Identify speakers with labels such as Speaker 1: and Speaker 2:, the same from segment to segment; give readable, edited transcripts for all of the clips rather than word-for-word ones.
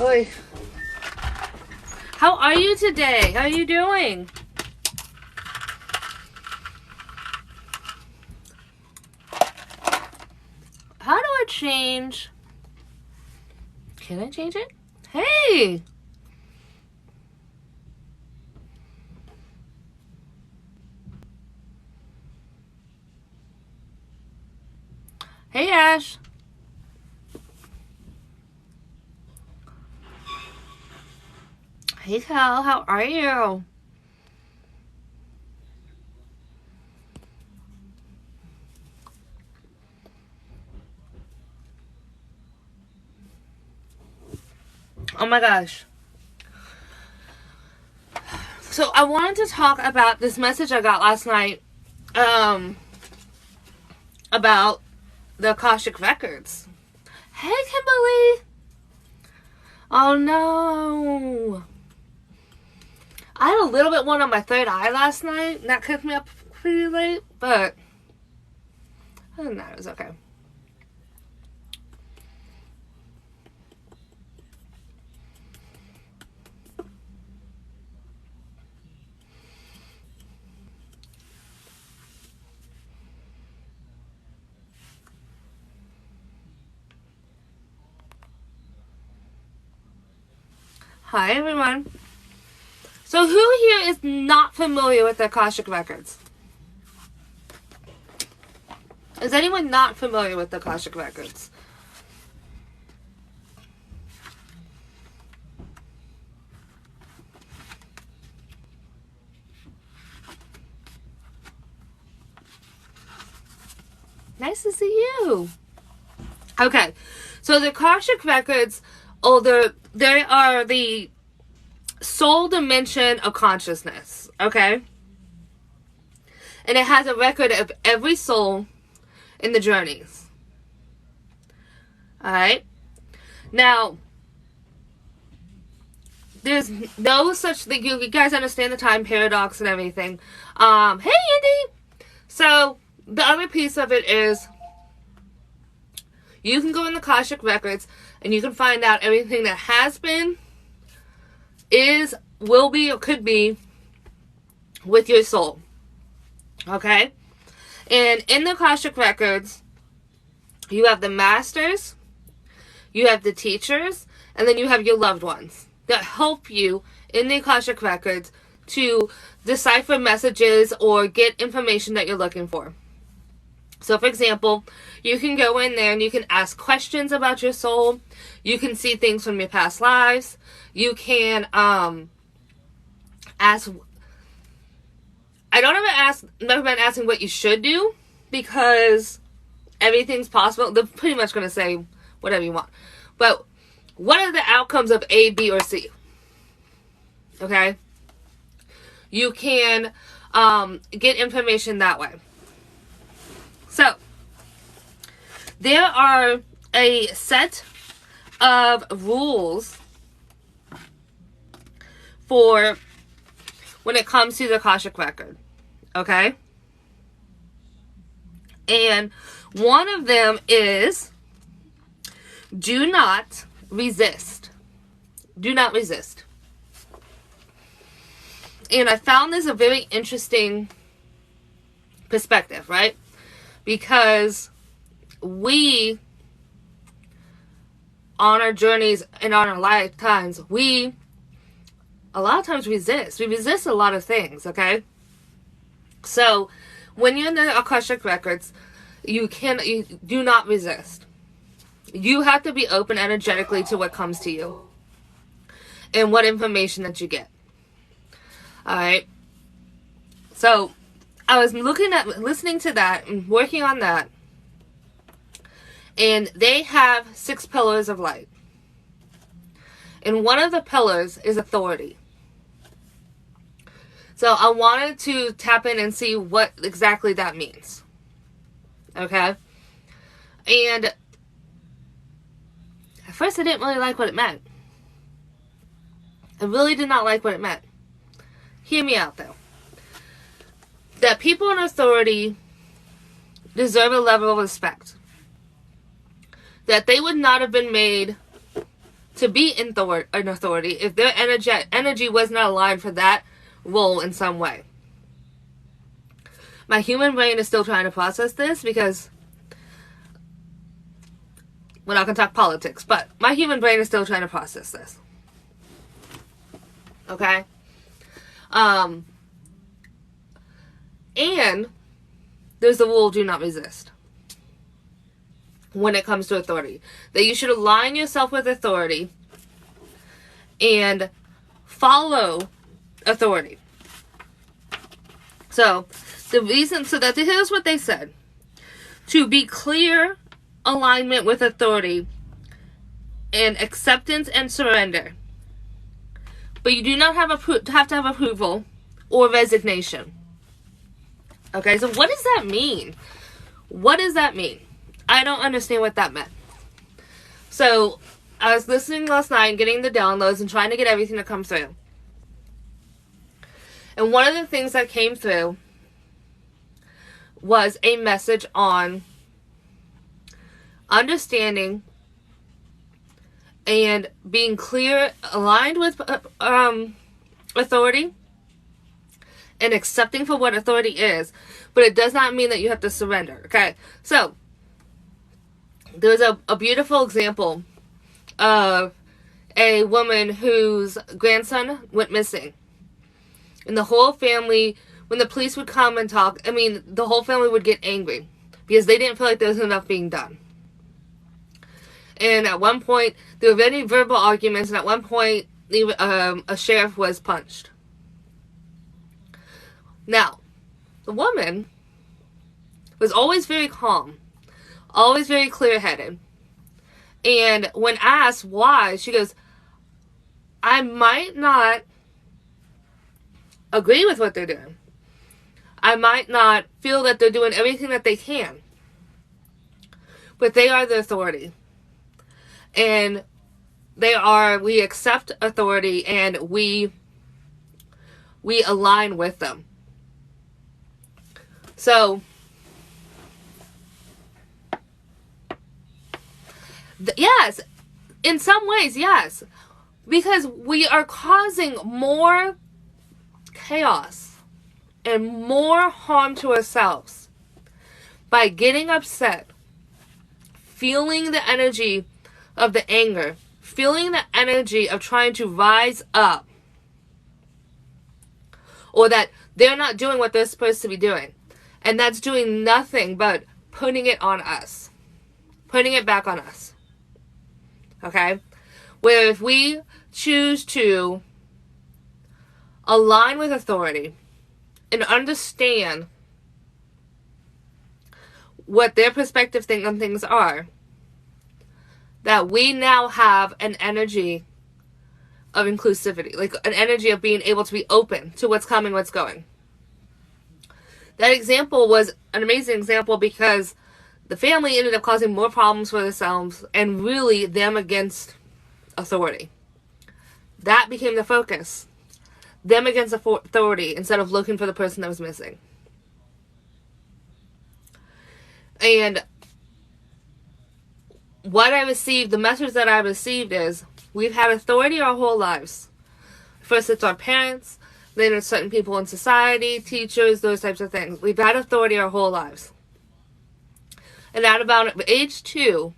Speaker 1: Oy. How are you today? How are you doing? How do I change? Can I change it? Hey! Hey, Ash. Hey, Cal. How are you? Oh my gosh. So I wanted to talk about this message I got last night about the Akashic records. Hey, Kimberly. Oh no. I had a little bit one on my third eye last night. And that kept me up pretty late, but other than that, it was okay. Hi, everyone. So who here is not familiar with the Akashic records? Is anyone not familiar with the Akashic records? Nice to see you. Okay, so the Akashic records, they are the soul dimension of consciousness, okay? And it has a record of every soul in the journeys. Alright? Now, there's no such thing. You guys understand the time paradox and everything. Hey, Andy! So, the other piece of it is you can go in the Akashic records and you can find out everything that has been, is, will be, or could be with your soul. Okay? And in the Akashic records, you have the masters, you have the teachers, and then you have your loved ones that help you in the Akashic records to decipher messages or get information that you're looking for. So, for example, you can go in there and you can ask questions about your soul. You can see things from your past lives. You can ask. I don't ever recommend asking what you should do, because everything's possible. They're pretty much going to say whatever you want. But what are the outcomes of A, B, or C? Okay? You can get information that way. So, there are a set of rules for when it comes to the Akashic record. Okay? And one of them is do not resist. Do not resist. And I found this a very interesting perspective, right? Because we, on our journeys and on our lifetimes, we a lot of times resist. We resist a lot of things, okay? So, when you're in the Akashic records, you do not resist. You have to be open energetically to what comes to you and what information that you get. Alright? So, I was listening to that and working on that. And they have 6 pillars of light. And one of the pillars is authority. So I wanted to tap in and see what exactly that means. Okay? And at first I didn't really like what it meant. I really did not like what it meant. Hear me out though. That people in authority deserve a level of respect that they would not have been made to be in an authority if their energy was not aligned for that role in some way. My human brain is still trying to process this because we're not going to talk politics, but my human brain is still trying to process this. Okay? And there's the rule, do not resist. When it comes to authority, that you should align yourself with authority and follow authority. So here's what they said: to be clear alignment with authority and acceptance and surrender, but you do not have to have approval or resignation. Okay, so what does that mean? What does that mean? I don't understand what that meant. So, I was listening last night and getting the downloads and trying to get everything to come through. And one of the things that came through was a message on understanding and being clear, aligned with authority, and accepting for what authority is. But it does not mean that you have to surrender. Okay, so there's a beautiful example of a woman whose grandson went missing. And the whole family, when the police would come and talk, the whole family would get angry because they didn't feel like there was enough being done. And at one point, there were many verbal arguments, and at one point, a sheriff was punched. Now, the woman was always very calm, always very clear-headed. And when asked why, she goes, I might not agree with what they're doing. I might not feel that they're doing everything that they can. But they are the authority. And we accept authority and we align with them. So, yes, in some ways, yes. Because we are causing more chaos and more harm to ourselves by getting upset, feeling the energy of the anger, feeling the energy of trying to rise up, or that they're not doing what they're supposed to be doing. And that's doing nothing but putting it on us. Putting it back on us. Okay? Where if we choose to align with authority and understand what their perspective on things are, that we now have an energy of inclusivity, like an energy of being able to be open to what's coming, what's going. That example was an amazing example because the family ended up causing more problems for themselves and really them against authority. That became the focus. Them against authority instead of looking for the person that was missing. And what I received, the message that I received is, we've had authority our whole lives. First it's our parents, then it's certain people in society, teachers, those types of things. We've had authority our whole lives. And at about age 2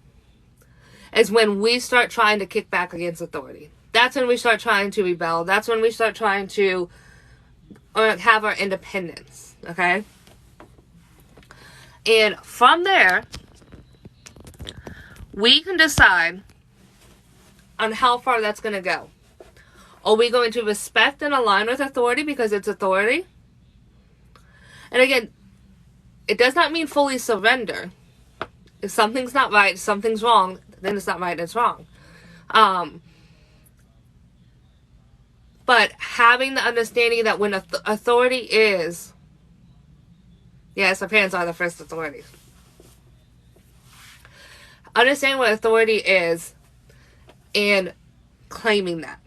Speaker 1: is when we start trying to kick back against authority. That's when we start trying to rebel. That's when we start trying to have our independence. Okay? And from there, we can decide on how far that's going to go. Are we going to respect and align with authority because it's authority? And again, it does not mean fully surrender. If something's not right, something's wrong, then it's not right, it's wrong. But having the understanding that when authority is, yes, our parents are the first authorities. Understanding what authority is and claiming that.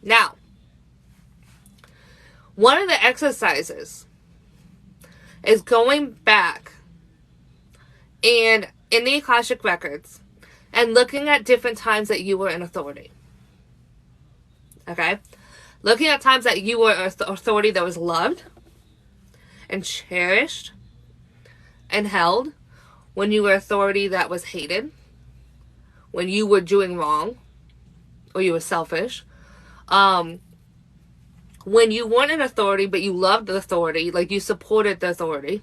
Speaker 1: Now, one of the exercises is going back and in the Akashic records and looking at different times that you were in authority. Okay? Looking at times that you were authority that was loved and cherished and held, when you were authority that was hated, when you were doing wrong, or you were selfish, when you weren't an authority but you loved the authority, like you supported the authority,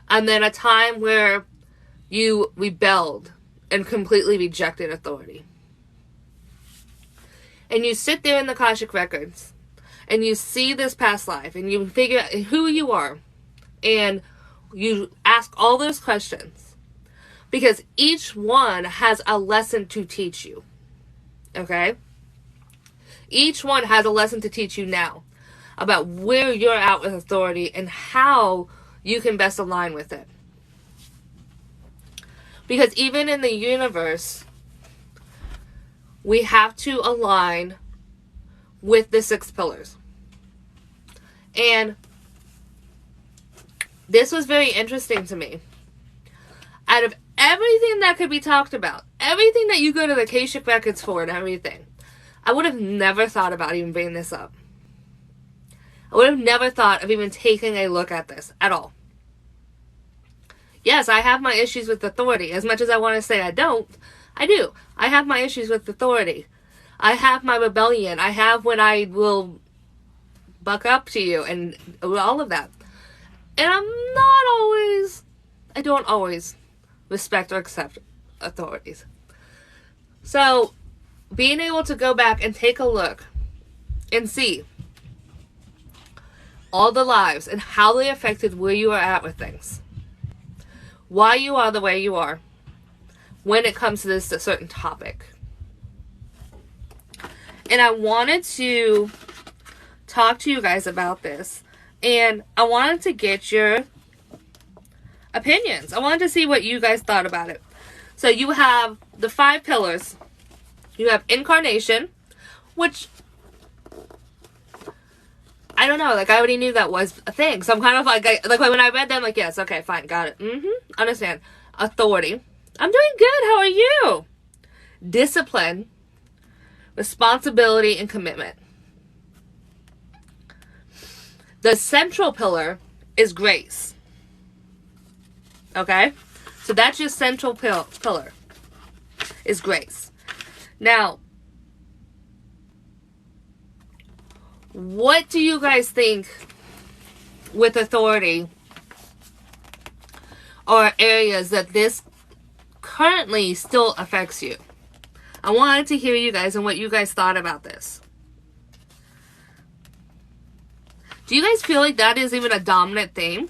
Speaker 1: and then a time where you rebelled and completely rejected authority. And you sit there in the Akashic records and you see this past life and you figure out who you are, and you ask all those questions because each one has a lesson to teach you. Okay? Each one has a lesson to teach you now about where you're at with authority and how you can best align with it. Because even in the universe, we have to align with the 6 pillars. And this was very interesting to me. Out of everything that could be talked about, everything that you go to the Akashic records for and everything, I would have never thought about even bringing this up. I would have never thought of even taking a look at this at all. Yes, I have my issues with authority. As much as I want to say I don't, I do. I have my issues with authority. I have my rebellion. I have when I will buck up to you and all of that. And I don't always respect or accept authorities. So, being able to go back and take a look and see all the lives and how they affected where you are at with things. Why you are the way you are when it comes to this certain topic. And I wanted to talk to you guys about this. And I wanted to get your opinions. I wanted to see what you guys thought about it. So you have the 5 pillars. You have incarnation, which I don't know, like I already knew that was a thing. So I'm kind of like when I read that, I'm like, yes, okay, fine, got it. Understand. Authority. I'm doing good. How are you? Discipline, responsibility, and commitment. The central pillar is grace. Okay? So that's your central pillar is grace. Now, what do you guys think with authority or areas that this currently still affects you? I wanted to hear you guys and what you guys thought about this. Do you guys feel like that is even a dominant theme?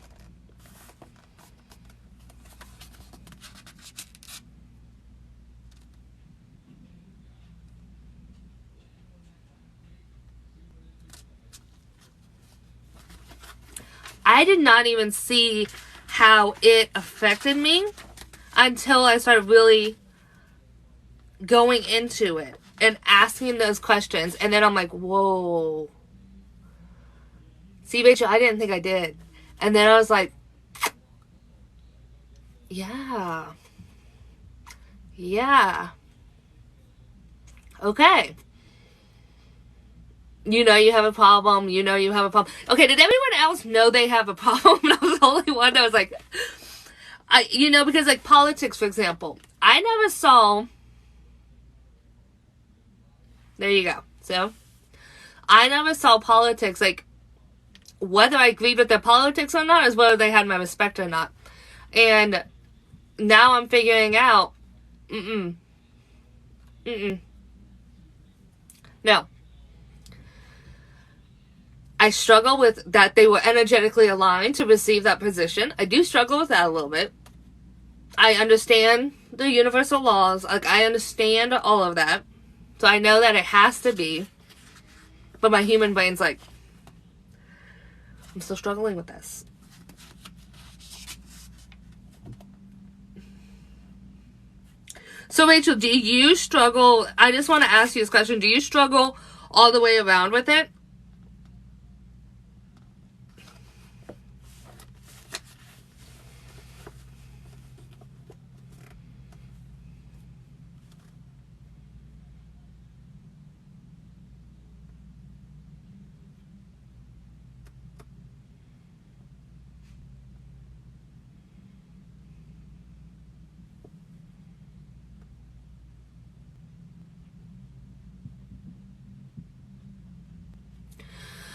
Speaker 1: I did not even see how it affected me until I started really going into it and asking those questions. And then I'm like, whoa. See, Rachel, I didn't think I did. And then I was like, yeah. Okay. You know you have a problem. You know you have a problem. Okay, did everyone else know they have a problem? I was the only one that was like, because like politics, for example, I never saw. There you go. So, I never saw politics, like, whether I agreed with their politics or not is whether they had my respect or not. And now I'm figuring out, no. I struggle with that they were energetically aligned to receive that position. I do struggle with that a little bit. I understand the universal laws. Like, I understand all of that. So I know that it has to be. But my human brain's like, I'm still struggling with this. So, Rachel, do you struggle? I just want to ask you this question. Do you struggle all the way around with it?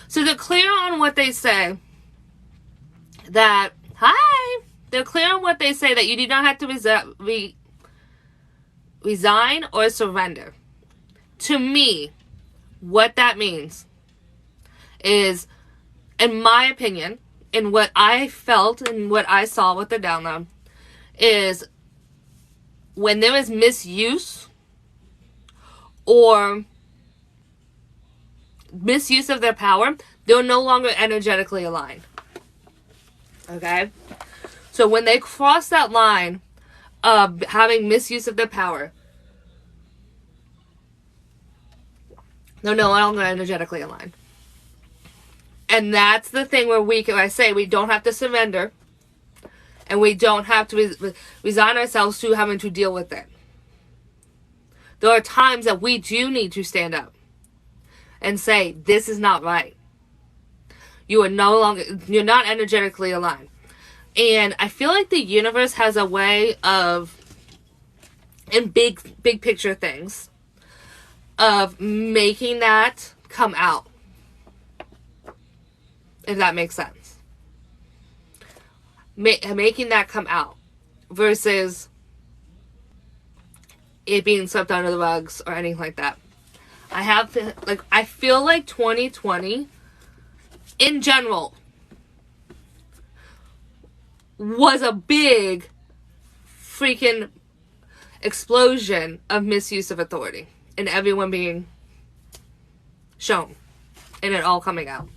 Speaker 1: So they're clear on what they say. They're clear on what they say, that you do not have to resign or surrender. To me, what that means is, in my opinion, in what I felt and what I saw with the download, is when there is misuse or misuse of their power, they're no longer energetically aligned. Okay? So when they cross that line of having misuse of their power, they're no longer energetically aligned. And that's the thing where I say we don't have to surrender, and we don't have to resign ourselves to having to deal with it. There are times that we do need to stand up and say, this is not right. You're not energetically aligned. And I feel like the universe has a way of, in big picture things, of making that come out. If that makes sense. Making that come out versus it being swept under the rugs or anything like that. I feel like 2020 in general was a big freaking explosion of misuse of authority and everyone being shown and it all coming out.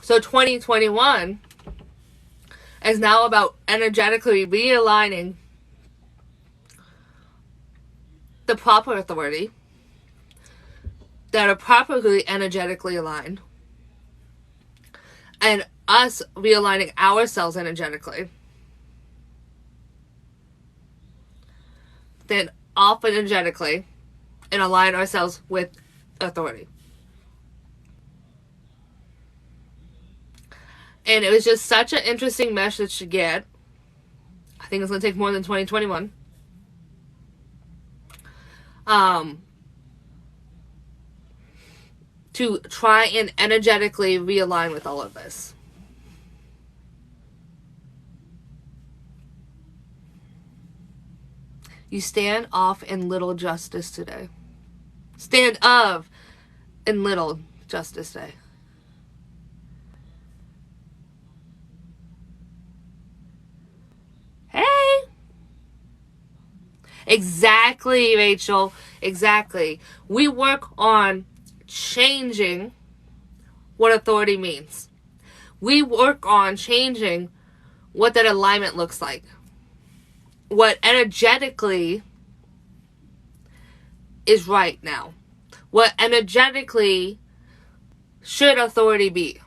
Speaker 1: So 2021 is now about energetically realigning the proper authority that are properly energetically aligned, and us realigning ourselves energetically, then off energetically and align ourselves with authority. And it was just such an interesting message to get. I think it's going to take more than 2021. To try and energetically realign with all of this. You stand off in little justice today. Stand of in little justice day. Exactly, Rachel. Exactly. We work on changing what authority means. We work on changing what that alignment looks like. What energetically is right now. What energetically should authority be.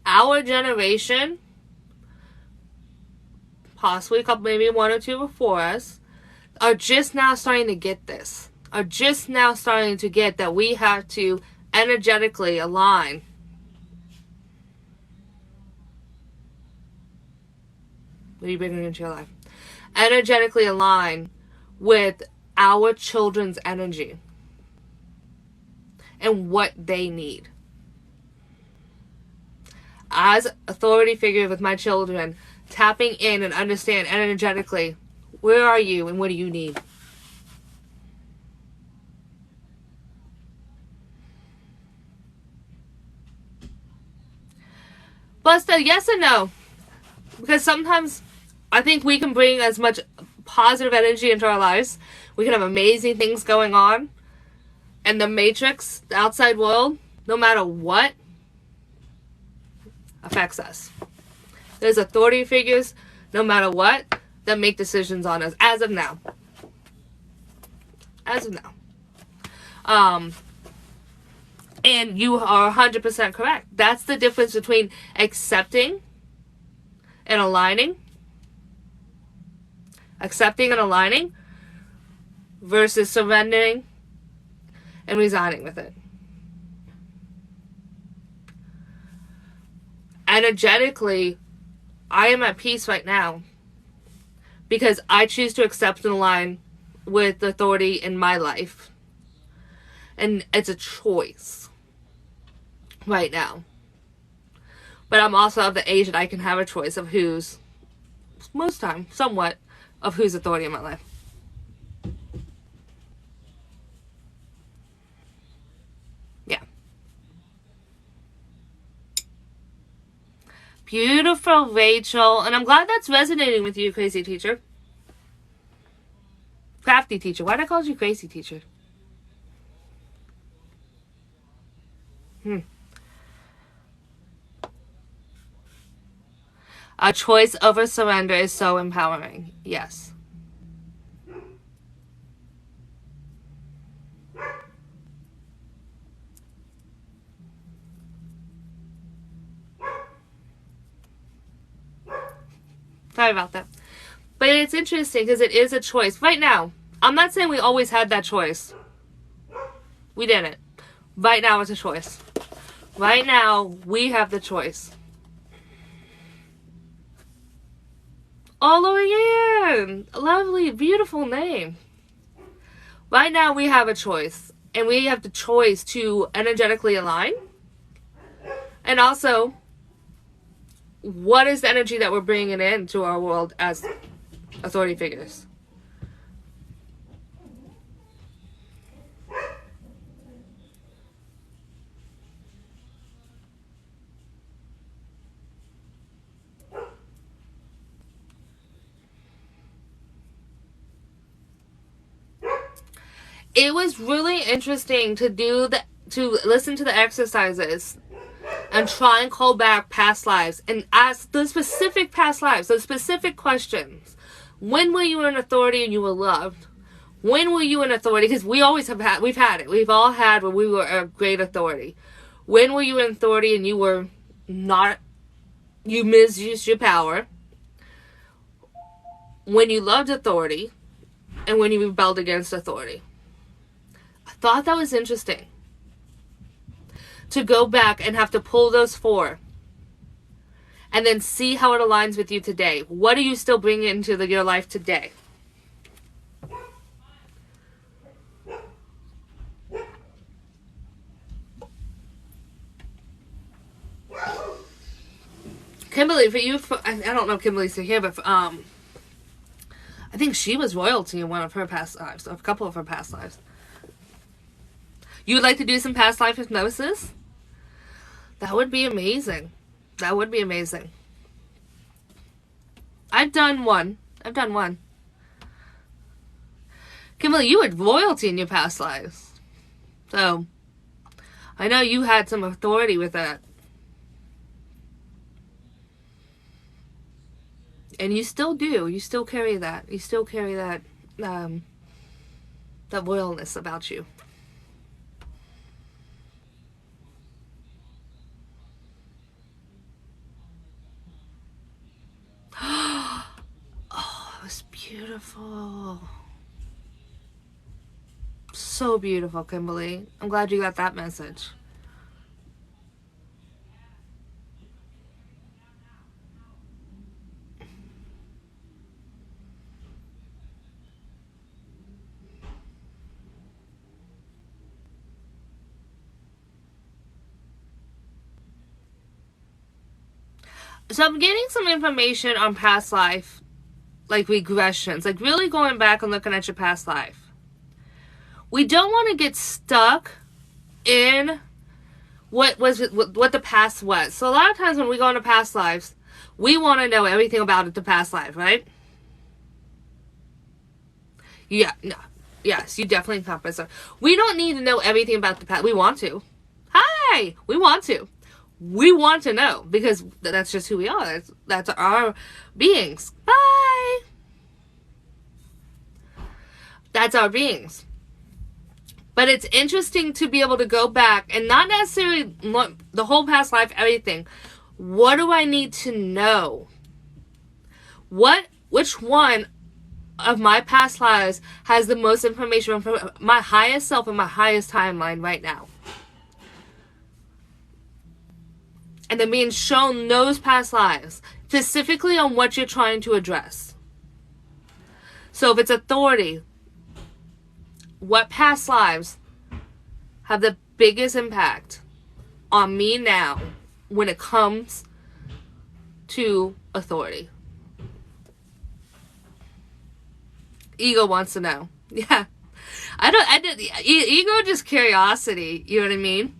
Speaker 1: Our generation, possibly a couple, maybe one or two before us, are just now starting to get this. Are just now starting to get that we have to energetically align. What are you bringing into your life? Energetically align with our children's energy and what they need. As authority figure with my children, tapping in and understand energetically, where are you and what do you need? Busta, yes and no. Because sometimes I think we can bring as much positive energy into our lives. We can have amazing things going on. And the matrix, the outside world, no matter what, affects us. There's authority figures, no matter what, that make decisions on us as of now. As of now. And you are 100% correct. That's the difference between accepting and aligning. Accepting and aligning versus surrendering and resigning with it. energetically, I am at peace right now because I choose to accept and align with the authority in my life. And it's a choice right now. But I'm also of the age that I can have a choice of who's, most time, somewhat, of who's authority in my life. Yeah. Beautiful, Rachel. And I'm glad that's resonating with you, crazy teacher. Crafty teacher. Why did I call you crazy teacher? A choice over surrender is so empowering. Yes. Sorry about that. But it's interesting because it is a choice. Right now, I'm not saying we always had that choice. We didn't. Right now it's a choice. Right now, we have the choice. Oh, Lorianne! Lovely, beautiful name. Right now, we have a choice. And we have the choice to energetically align. And also, what is the energy that we're bringing into our world as authority figures? It was really interesting to listen to the exercises and try and call back past lives and ask the specific past lives, the specific questions. When were you in authority and you were loved? When were you in authority? Because we've had it. We've all had when we were a great authority. When were you in authority and you were not, you misused your power? When you loved authority and when you rebelled against authority. I thought that was interesting. To go back and have to pull those four. And then see how it aligns with you today. What are you still bringing into your life today? Kimberly, for you, I don't know if Kimberly's still here, but I think she was royalty in one of her past lives, a couple of her past lives. You would like to do some past life hypnosis? That would be amazing. That would be amazing. I've done one. Kimberly, you had royalty in your past lives. So, I know you had some authority with that. And you still do. You still carry that. You still carry that, that royalness about you. Oh, it was beautiful. So beautiful, Kimberly. I'm glad you got that message. So I'm getting some information on past life, like regressions, like really going back and looking at your past life. We don't want to get stuck in what the past was. So a lot of times when we go into past lives, we want to know everything about the past life, right? Yeah, no. Yes, you definitely encompass it. We don't need to know everything about the past. We want to. Hi! We want to. We want to know because that's just who we are. That's our beings. Bye! That's our beings. But it's interesting to be able to go back and not necessarily look the whole past life, everything. What do I need to know? Which one of my past lives has the most information from my highest self and my highest timeline right now? and they're being shown those past lives, specifically on what you're trying to address. So if it's authority, what past lives have the biggest impact on me now when it comes to authority? Ego wants to know. Yeah. Ego, just curiosity, you know what I mean?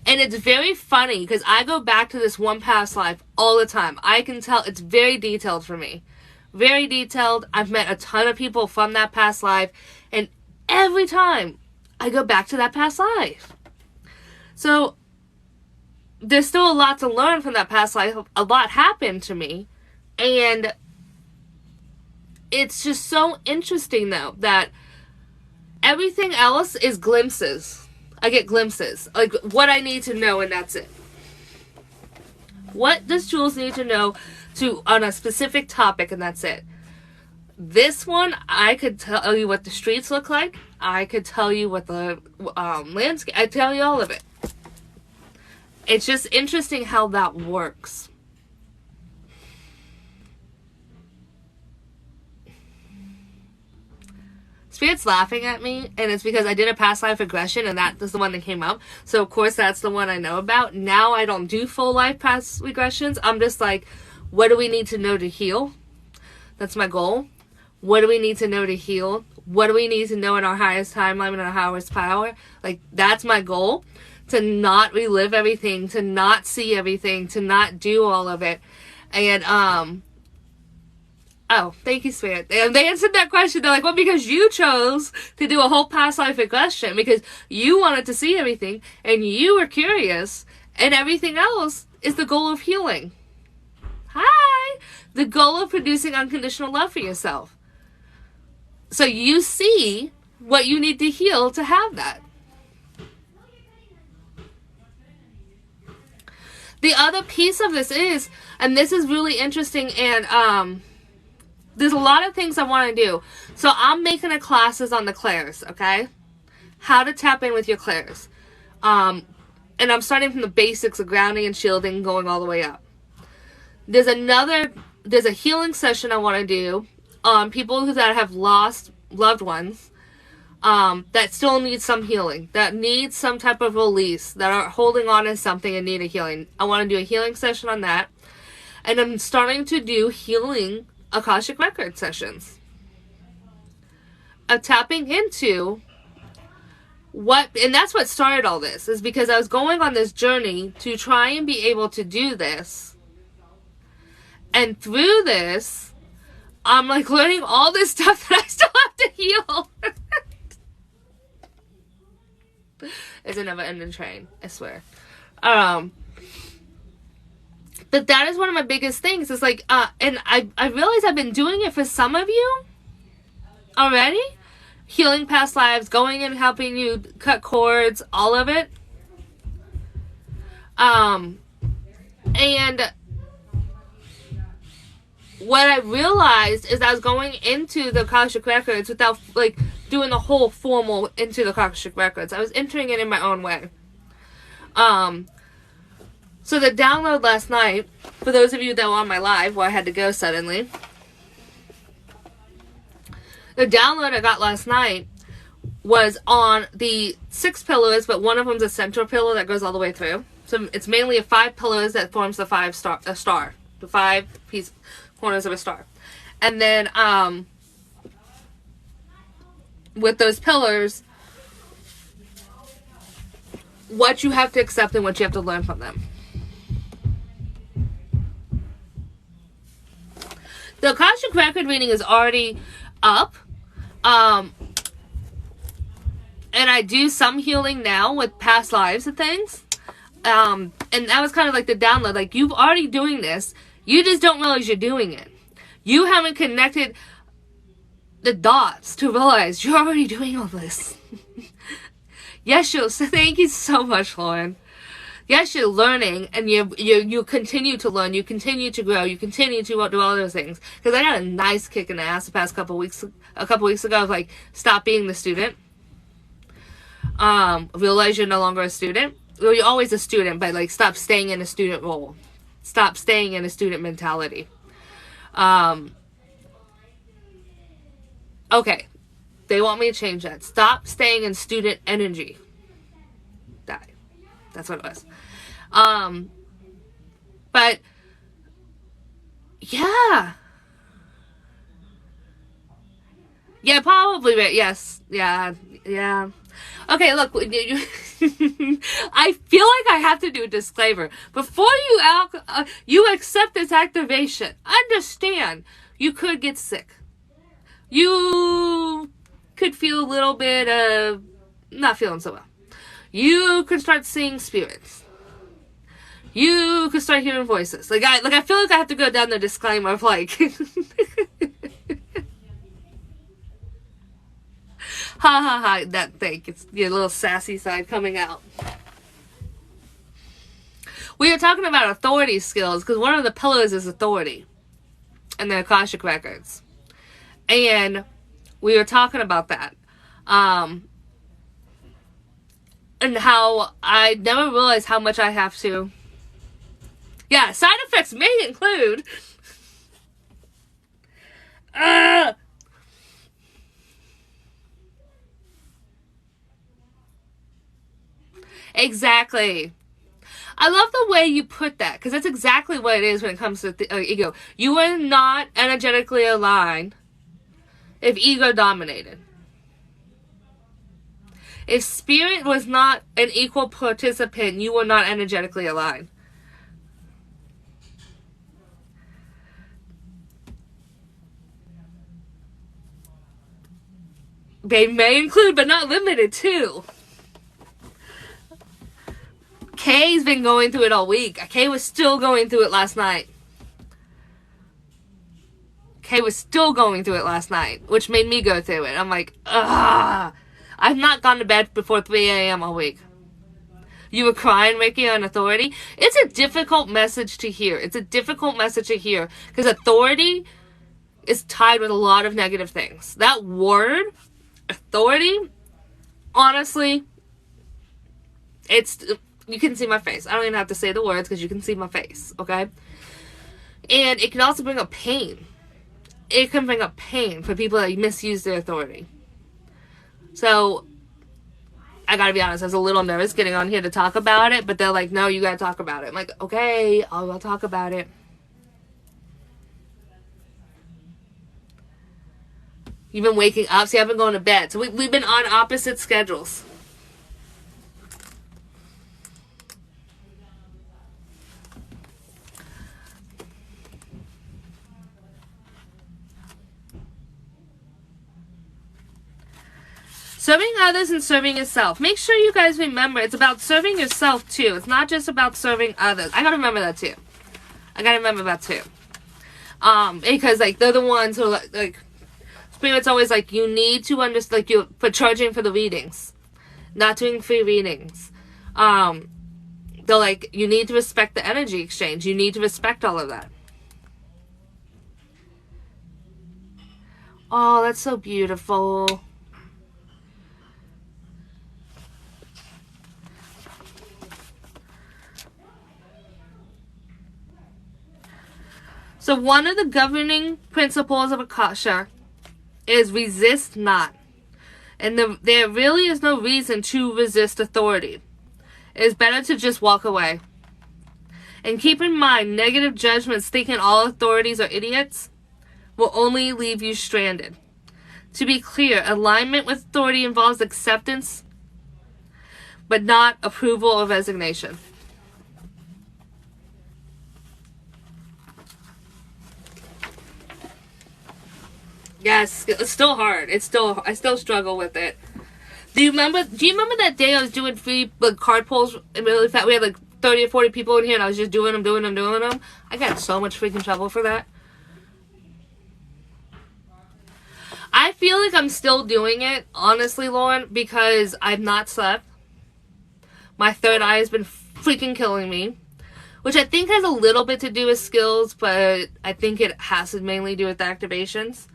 Speaker 1: And it's very funny because I go back to this one past life all the time. I can tell it's very detailed for me. Very detailed. I've met a ton of people from that past life, and every time I go back to that past life. So there's still a lot to learn from that past life. A lot happened to me, and it's just so interesting though that everything else is glimpses. I get glimpses, like what I need to know, and that's it. What does Jules need to know on a specific topic, and that's it. This one, I could tell you what the streets look like. I could tell you what the landscape. I tell you all of it. It's just interesting how that works. Spirit's laughing at me, and it's because I did a past life regression, and that was the one that came up. So, of course, that's the one I know about. Now I don't do full life past regressions. I'm just like, what do we need to know to heal? That's my goal. What do we need to know to heal? What do we need to know in our highest timeline and our highest power? Like, that's my goal. To not relive everything, to not see everything, to not do all of it. And, oh, thank you, Spirit. They answered that question. They're like, well, because you chose to do a whole past life regression, because you wanted to see everything, and you were curious, and everything else is the goal of healing. Hi! The goal of producing unconditional love for yourself. So you see what you need to heal to have that. The other piece of this is, and this is really interesting, and there's a lot of things I want to do. So I'm making a classes on the clairs, okay? How to tap in with your clairs. And I'm starting from the basics of grounding and shielding, going all the way up. There's a healing session I want to do on people that have lost loved ones, that still need some healing, that need some type of release, that are holding on to something and need a healing. I want to do a healing session on that. And I'm starting to do healing Akashic record sessions. Of tapping into and that's what started all this, is because I was going on this journey to try and be able to do this. And through this, I'm like learning all this stuff that I still have to heal. It's a never-ending train, I swear. But that is one of my biggest things. It's like, and I realize I've been doing it for some of you already. Healing past lives, going and helping you cut cords, all of it. And what I realized is I was going into the Akashic records without like doing the whole formal into the Akashic records. I was entering it in my own way. So the download last night, for those of you that were on my live where I had to go suddenly, the download I got last night was on the 6 pillars, but one of them's a central pillar that goes all the way through. So it's mainly 5 pillars that forms the star, the 5 corners of a star. And then with those pillars, what you have to accept and what you have to learn from them. The Akashic record reading is already up. And I do some healing now with past lives and things. And that was kind of like the download. Like, you've already doing this. You just don't realize you're doing it. You haven't connected the dots to realize you're already doing all this. Yes, thank you so much, Lauren. Yes, you're learning, and you continue to learn, you continue to grow, you continue to do all those things. Because I got a nice kick in the ass the past couple weeks ago of like, stop being the student. Realize you're no longer a student. well, you're always a student, but like stop staying in a student role. Stop staying in a student mentality. Okay. They want me to change that. Stop staying in student energy. That's what it was. But yeah. Yeah, probably, but yes. Yeah. Okay, look, I feel like I have to do a disclaimer. Before you accept this activation, understand you could get sick. You could feel a little bit of not feeling so well. You could start seeing spirits. You could start hearing voices. I feel like I have to go down the disclaimer of like ha ha ha, that thing. It's your little sassy side coming out. We are talking about authority skills because one of the pillars is authority in the Akashic records. And we were talking about that. And how I never realized how much I have to. Yeah, side effects may include. Exactly. I love the way you put that, because that's exactly what it is when it comes to ego. You are not energetically aligned if ego dominated. If spirit was not an equal participant, you were not energetically aligned. They may include, but not limited to. Kay's been going through it all week. Kay was still going through it last night. Which made me go through it. I'm like, ugh. I've not gone to bed before 3 a.m. all week. You were crying, Ricky, on authority? It's a difficult message to hear. Because authority is tied with a lot of negative things. That word, authority, honestly, you can see my face. I don't even have to say the words because you can see my face, okay? And it can also bring up pain. It can bring up pain for people that misuse their authority. So, I gotta be honest, I was a little nervous getting on here to talk about it, but they're like, no, you gotta talk about it. I'm like, okay, I'll talk about it. You've been waking up, see, I've been going to bed. So we've been on opposite schedules. Serving others and serving yourself. Make sure you guys remember it's about serving yourself too. It's not just about serving others. I gotta remember that too. Because like they're the ones who like Spirit's always like, you need to understand, like, you for charging for the readings, not doing free readings. They're like, you need to respect the energy exchange. You need to respect all of that. Oh, that's so beautiful. So one of the governing principles of Akasha is resist not. And there really is no reason to resist authority. It is better to just walk away. And keep in mind, negative judgments thinking all authorities are idiots will only leave you stranded. To be clear, alignment with authority involves acceptance, but not approval or resignation. Yes, it's still hard. I still struggle with it. Do you remember that day I was doing free card pulls and really fat? We had like 30 or 40 people in here and I was just doing them. I got so much freaking trouble for that. I feel like I'm still doing it, honestly, Lauren, because I've not slept. My third eye has been freaking killing me, which I think has a little bit to do with skills, but I think it has to mainly do with the activations.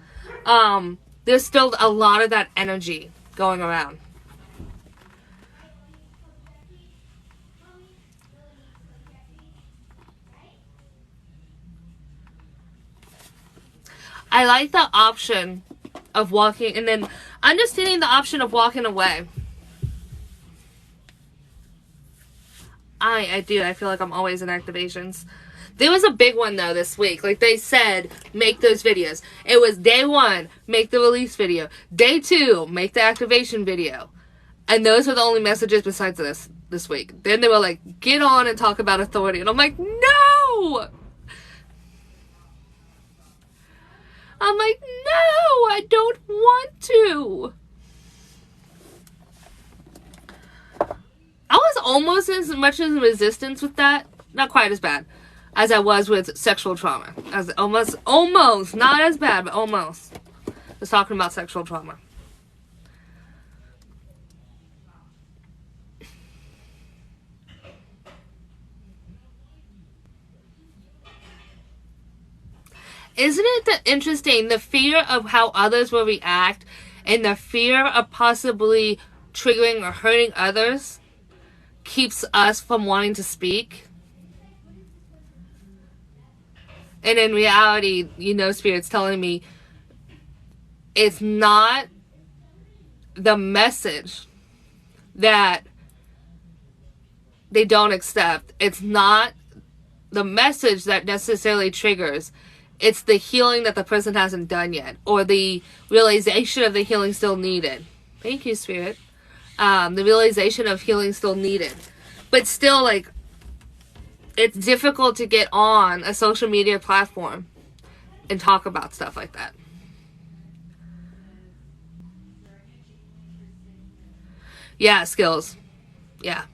Speaker 1: There's still a lot of that energy going around. I like the option of walking, and then understanding the option of walking away. I do. I feel like I'm always in activations. There was a big one, though, this week. Like, they said, make those videos. It was day 1, make the release video. Day 2, make the activation video. And those were the only messages besides this week. Then they were like, get on and talk about authority. And I'm like, no! I'm like, no, I don't want to. I was almost as much in resistance with that. Not quite as bad as I was with sexual trauma. As almost, not as bad, but almost. I was talking about sexual trauma. Isn't it interesting, the fear of how others will react and the fear of possibly triggering or hurting others keeps us from wanting to speak? And in reality, Spirit's telling me it's not the message that they don't accept. It's not the message that necessarily triggers. It's the healing that the person hasn't done yet, or the realization of the healing still needed. Thank you, Spirit. The realization of healing still needed. But still, like, it's difficult to get on a social media platform and talk about stuff like that. Yeah, skills. Yeah.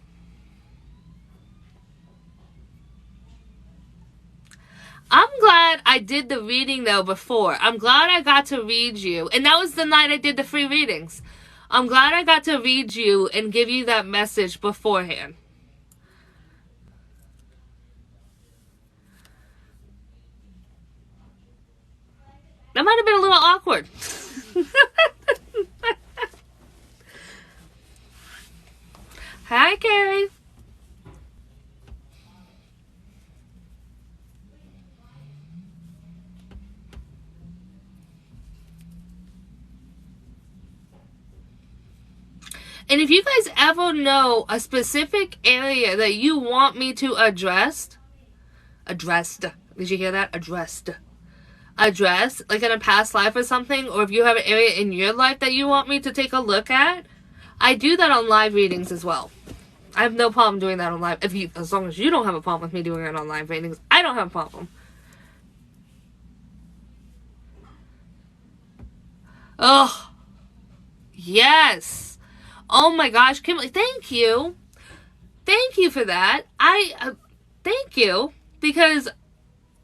Speaker 1: I'm glad I did the reading, though, before. I'm glad I got to read you. And that was the night I did the free readings. I'm glad I got to read you and give you that message beforehand. That might have been a little awkward. Hi, Carrie. And if you guys ever know a specific area that you want me to address, did you hear that? Address, like in a past life or something, or if you have an area in your life that you want me to take a look at, I do that on live readings as well. I have no problem doing that on live. As long as you don't have a problem with me doing it on live readings, I don't have a problem. Oh, yes. Oh my gosh, Kimberly, thank you. Thank you for that. Thank you. Because,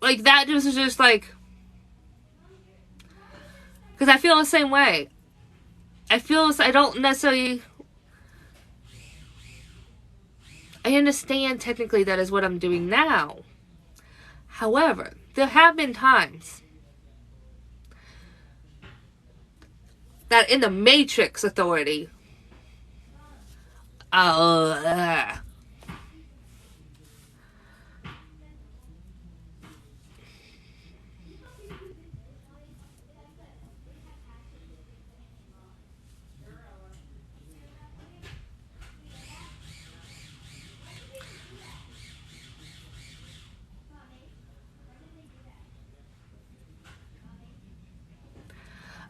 Speaker 1: like, that was just like, because I feel the same way. I don't necessarily, I understand technically that is what I'm doing now. However, there have been times that in the Matrix authority,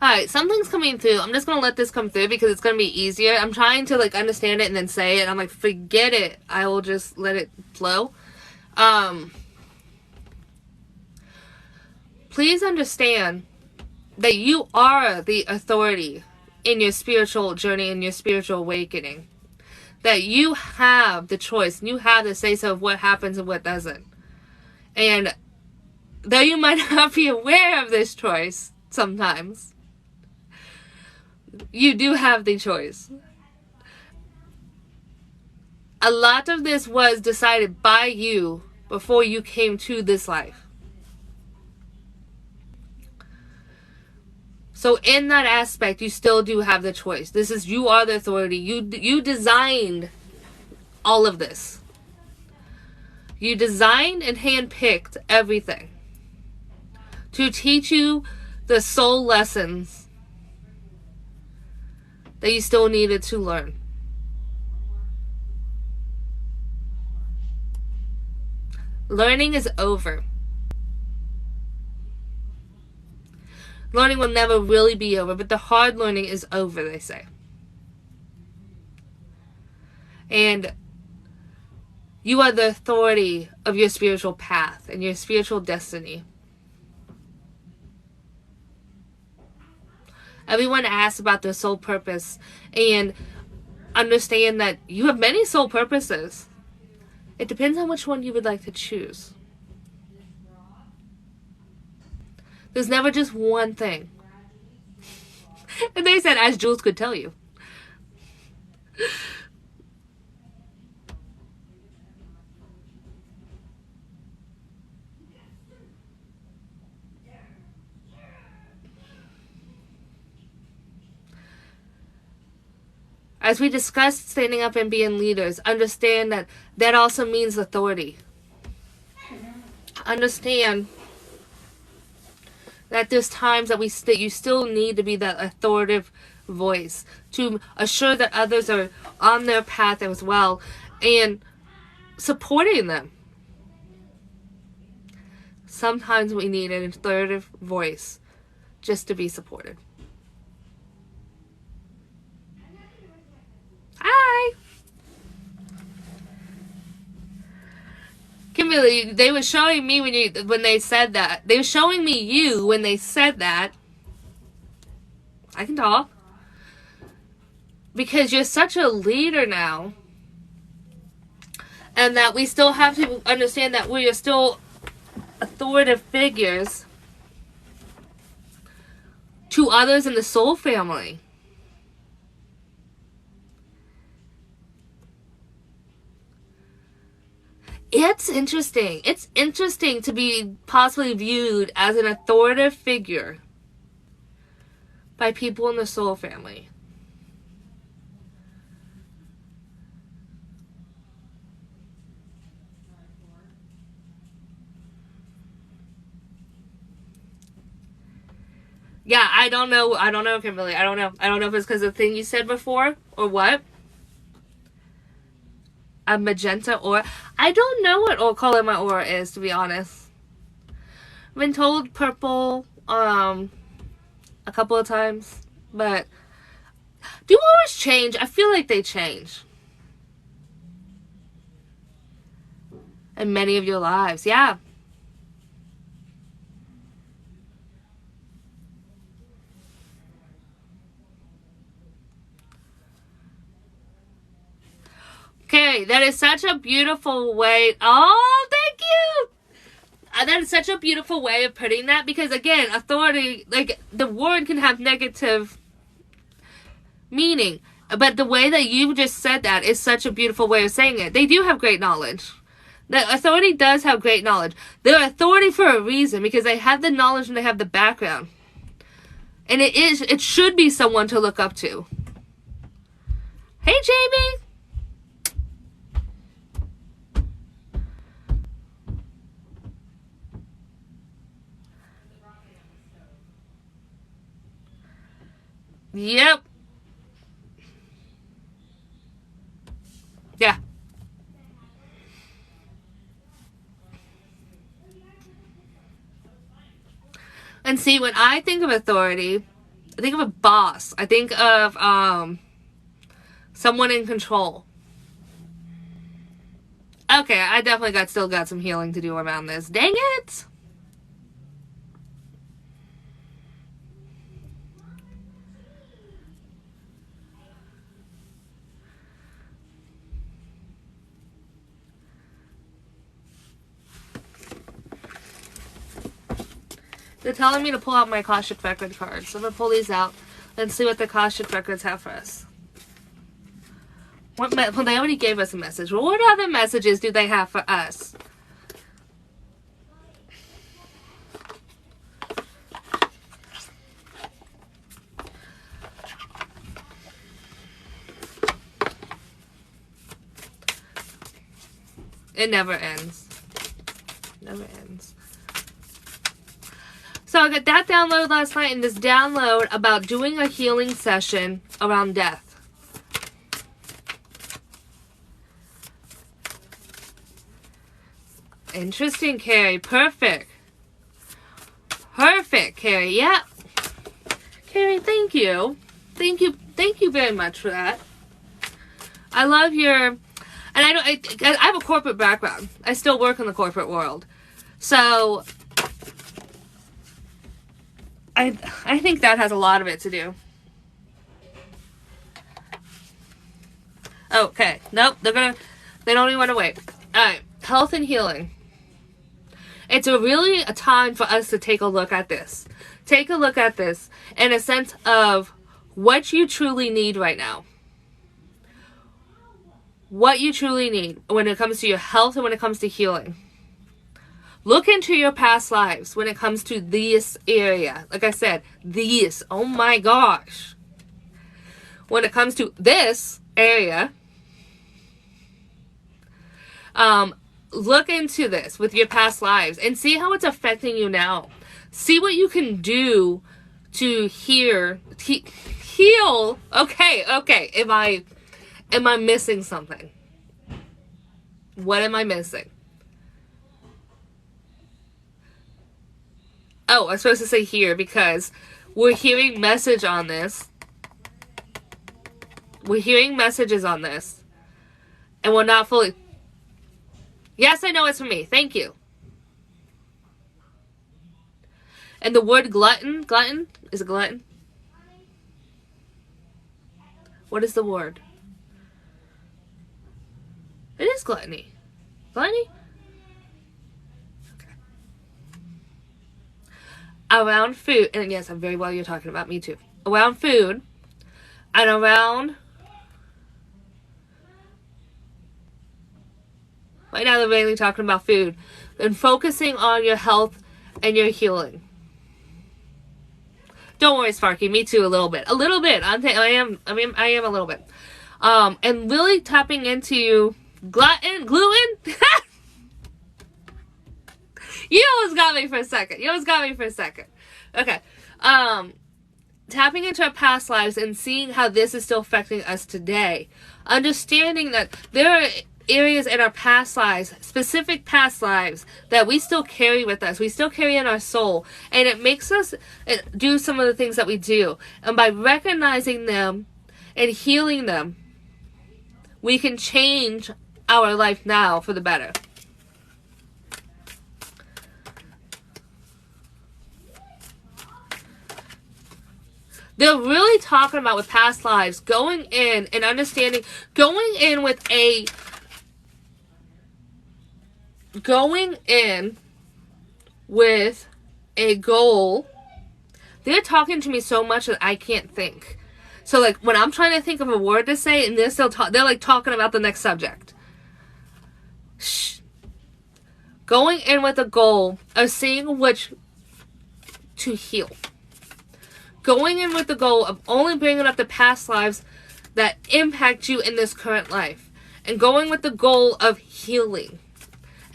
Speaker 1: Alright, something's coming through. I'm just going to let this come through because it's going to be easier. I'm trying to, like, understand it and then say it. I'm like, forget it. I will just let it flow. Please understand that you are the authority in your spiritual journey, in your spiritual awakening. That you have the choice. And you have the say-so of what happens and what doesn't. And though you might not be aware of this choice sometimes, you do have the choice. A lot of this was decided by you before you came to this life. So in that aspect, you still do have the choice. You are the authority. You designed all of this. You designed and handpicked everything to teach you the soul lessons that you still needed to learn. Learning is over. Learning will never really be over, but the hard learning is over, they say. And you are the authority of your spiritual path and your spiritual destiny. Everyone asks about their soul purpose, and understand that you have many soul purposes. It depends on which one you would like to choose. There's never just one thing. And they said, as Jules could tell you. As we discussed standing up and being leaders, understand that that also means authority. Understand that there's times that you still need to be that authoritative voice to assure that others are on their path as well and supporting them. Sometimes we need an authoritative voice just to be supported. Hi! Kimberly, they were showing me when they said that. They were showing me you when they said that. I can talk. Because you're such a leader now. And that we still have to understand that we are still authoritative figures to others in the soul family. It's interesting. It's interesting to be possibly viewed as an authoritative figure by people in the soul family. Yeah, I don't know, Kimberly. I don't know if it's because of the thing you said before or what. A magenta aura. I don't know what color my aura is, to be honest. I've been told purple a couple of times, but do auras change? I feel like they change in many of your lives. Yeah. Okay, that is such a beautiful way. Oh, thank you. That is such a beautiful way of putting that, because again, authority, like the word can have negative meaning, but the way that you just said that is such a beautiful way of saying it. They do have great knowledge. The authority does have great knowledge. They're authority for a reason, because they have the knowledge and they have the background. And it should be someone to look up to. Hey, Jamie. Yep. Yeah. And see, when I think of authority, I think of a boss. I think of someone in control. Okay, I definitely still got some healing to do around this. Dang it! They're telling me to pull out my Akashic record cards. So I'm going to pull these out and see what the Akashic records have for us. Well, they already gave us a message. Well, what other messages do they have for us? It never ends. Never ends. So I got that download last night, and this download about doing a healing session around death. Interesting, Carrie. Perfect. Perfect, Carrie. Yeah. Carrie, thank you. Thank you. Thank you very much for that. I love your... And I have a corporate background. I still work in the corporate world. So... I think that has a lot of it to do. Okay. Nope. They don't even want to wait. Alright. Health and healing. It's really a time for us to take a look at this. Take a look at this in a sense of what you truly need right now. What you truly need when it comes to your health and when it comes to healing. Look into your past lives when it comes to this area. Like I said, this. Oh my gosh. When it comes to this area, look into this with your past lives and see how it's affecting you now. See what you can do to heal. Okay. Am I missing something? What am I missing? Oh, I'm supposed to say here because we're hearing message on this. We're hearing messages on this. And we're not fully... Yes, I know it's for me. Thank you. And the word glutton, is it glutton? What is the word? It is gluttony. Gluttony? Okay. Around food, and yes, I'm very well you're talking about me too. Around food, and around... Right now they're mainly talking about food. And focusing on your health and your healing. Don't worry, Sparky. Me too, a little bit. A little bit. I am a little bit. And really tapping into gluten. You almost got me for a second. Okay. Tapping into our past lives and seeing how this is still affecting us today. Understanding that there are areas in our past lives, specific past lives, that we still carry with us. We still carry in our soul. And it makes us do some of the things that we do. And by recognizing them and healing them, we can change our life now for the better. They're really talking about with past lives, going in and understanding, going in with a goal. They're talking to me so much that I can't think. So like when I'm trying to think of a word to say, and they're like talking about the next subject. Shh. Going in with a goal of seeing which to heal. Going in with the goal of only bringing up the past lives that impact you in this current life. And going with the goal of healing.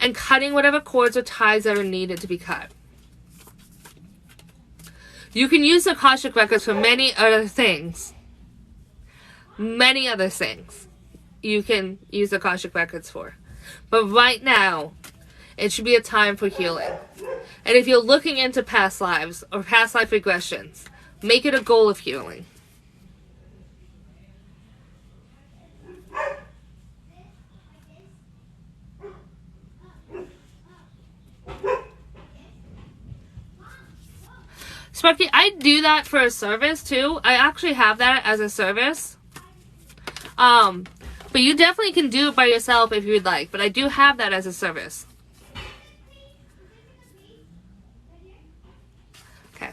Speaker 1: And cutting whatever cords or ties that are needed to be cut. You can use the Akashic Records for many other things. Many other things you can use the Akashic Records for. But right now, it should be a time for healing. And if you're looking into past lives or past life regressions, make it a goal of healing. Sparky, I do that for a service too. I actually have that as a service. But you definitely can do it by yourself if you'd like. But I do have that as a service. Okay.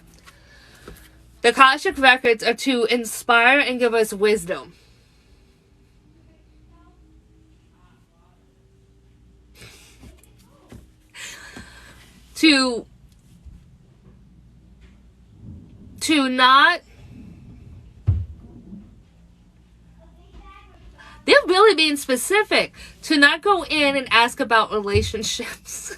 Speaker 1: The Akashic Records are to inspire and give us wisdom. To not... They're really being specific. To not go in and ask about relationships.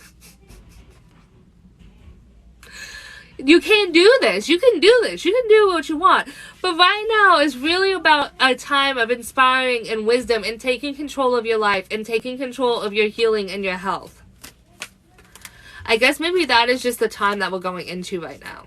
Speaker 1: You can do this. You can do this. You can do what you want. But right now is really about a time of inspiring and wisdom and taking control of your life and taking control of your healing and your health. I guess maybe that is just the time that we're going into right now.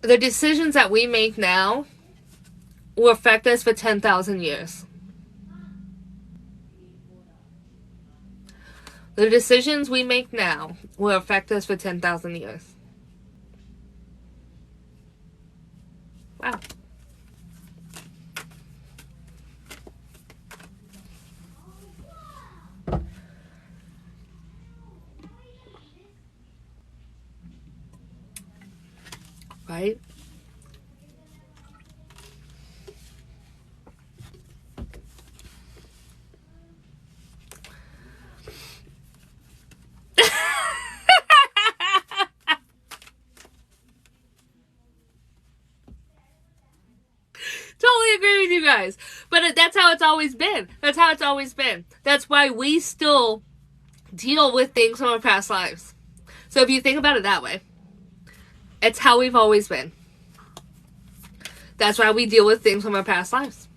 Speaker 1: The decisions that we make now will affect us for 10,000 years. The decisions we make now will affect us for 10,000 years. Wow. Right? Totally agree with you guys. But that's how it's always been. That's how it's always been. That's why we still deal with things from our past lives. So if you think about it that way, it's how we've always been. That's why we deal with things from our past lives.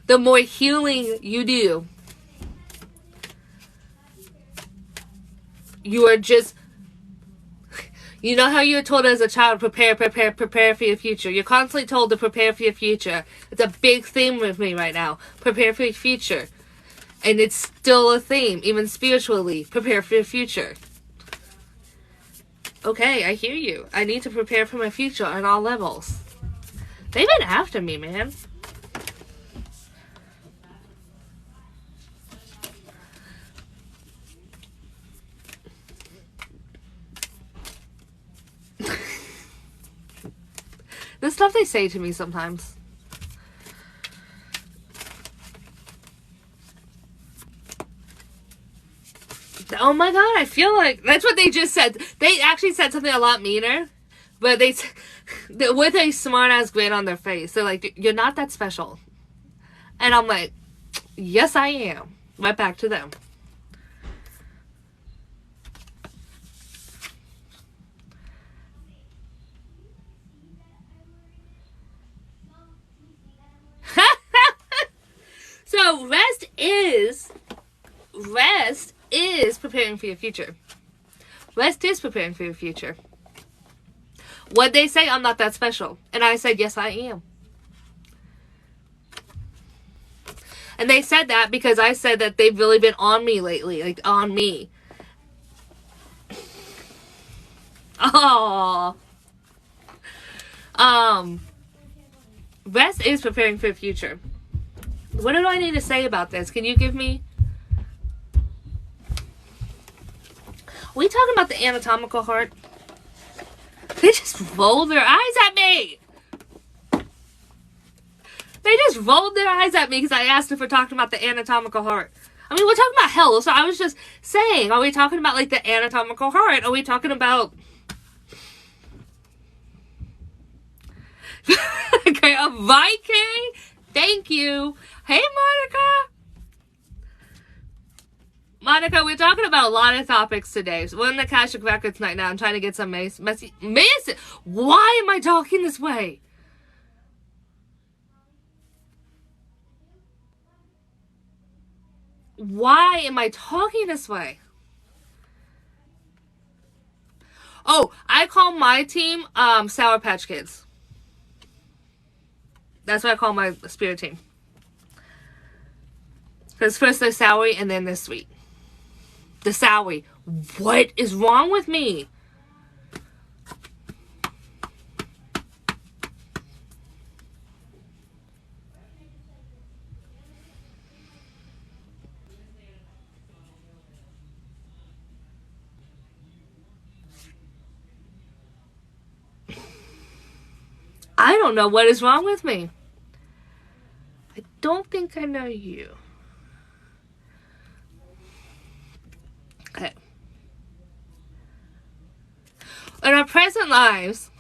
Speaker 1: The more healing you do, you are just... You know how you're told as a child, prepare for your future. You're constantly told to prepare for your future. It's a big theme with me right now. Prepare for your future. And it's still a theme, even spiritually. Prepare for your future. Okay, I hear you. I need to prepare for my future on all levels. They've been after me, man. The stuff they say to me sometimes. Oh my god, I feel like... That's what they just said. They actually said something a lot meaner. But they... With a smart-ass grin on their face. They're like, you're not that special. And I'm like, yes I am. Right back to them. So rest is preparing for your future. Rest is preparing for your future. What they say, I'm not that special. And I said, yes, I am. And they said that because I said that they've really been on me lately. Like, on me. Oh. Rest is preparing for your future. What do I need to say about this? Can you give me... Are we talking about the anatomical heart? They just rolled their eyes at me. They just rolled their eyes at me because I asked if we're talking about the anatomical heart. I mean, we're talking about health, so I was just saying, are we talking about, like, the anatomical heart? Are we talking about... Okay, a Viking? Thank you. Hey, Monica. Monica, we're talking about a lot of topics today. So we're in the Akashic Records night now. I'm trying to get some messy... Why am I talking this way? Why am I talking this way? Oh, I call my team Sour Patch Kids. That's what I call my spirit team. Because first they're sour and then they're sweet. The sour. What is wrong with me? I don't know what is wrong with me. I don't think I know you. In our present lives,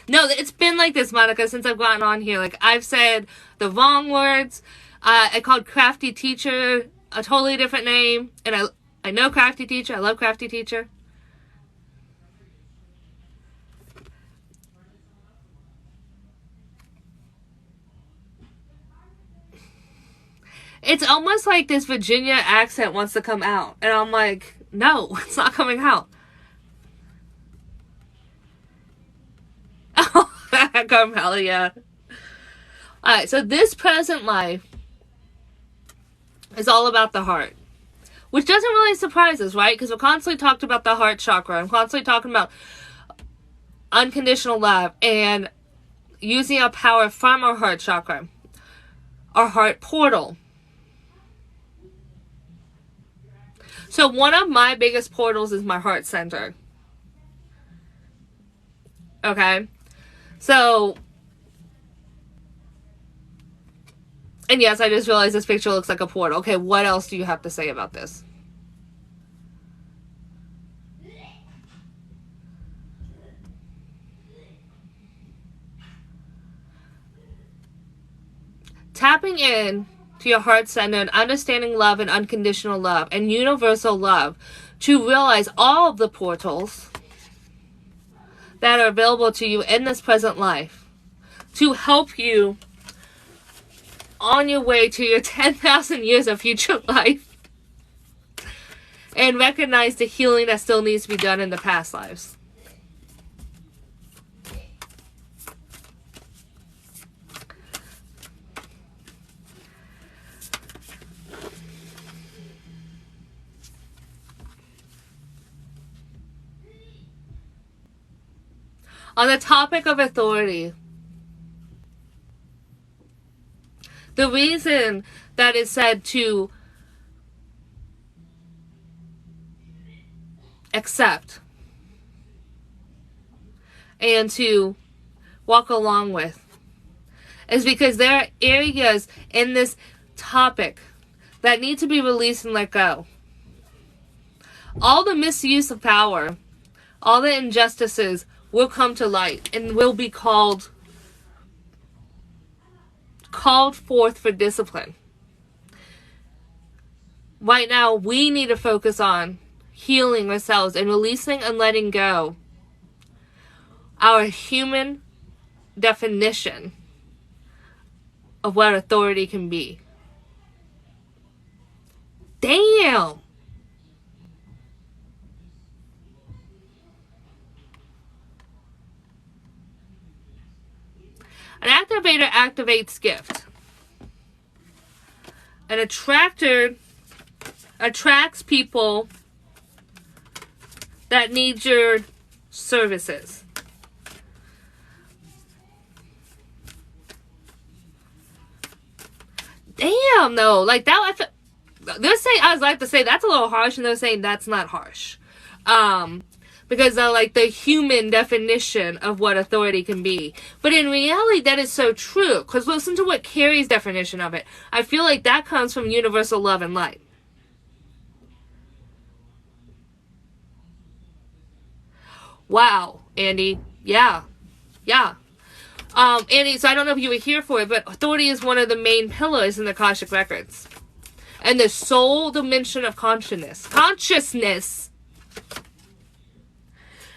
Speaker 1: no, it's been like this, Monica, since I've gotten on here. Like, I've said the wrong words. I called Crafty Teacher a totally different name. And I know Crafty Teacher. I love Crafty Teacher. It's almost like this Virginia accent wants to come out. And I'm like, no, it's not coming out. Oh, Carmelia. Alright, so this present life is all about the heart. Which doesn't really surprise us, right? Because we're constantly talking about the heart chakra. I'm constantly talking about unconditional love and using our power from our heart chakra. Our heart portal. So one of my biggest portals is my heart center. Okay? So, and yes, I just realized this picture looks like a portal. Okay, what else do you have to say about this? Tapping in to your heart center and understanding love and unconditional love and universal love to realize all of the portals that are available to you in this present life to help you on your way to your 10,000 years of future life and recognize the healing that still needs to be done in the past lives. On the topic of authority, the reason that is said to accept and to walk along with is because there are areas in this topic that need to be released and let go. All the misuse of power, all the injustices will come to light and will be called forth for discipline. Right now, we need to focus on healing ourselves and releasing and letting go our human definition of what authority can be. Damn! An activator activates gift. An attractor attracts people that need your services. Damn, though. Like, that, they're saying, I was like to say, that's a little harsh, and they're saying that's not harsh. Because they're like the human definition of what authority can be. But in reality, that is so true. Because listen to what Carrie's definition of it. I feel like that comes from universal love and light. Wow, Andy. Yeah. Andy, so I don't know if you were here for it, but authority is one of the main pillars in the Akashic Records. And the soul dimension of consciousness.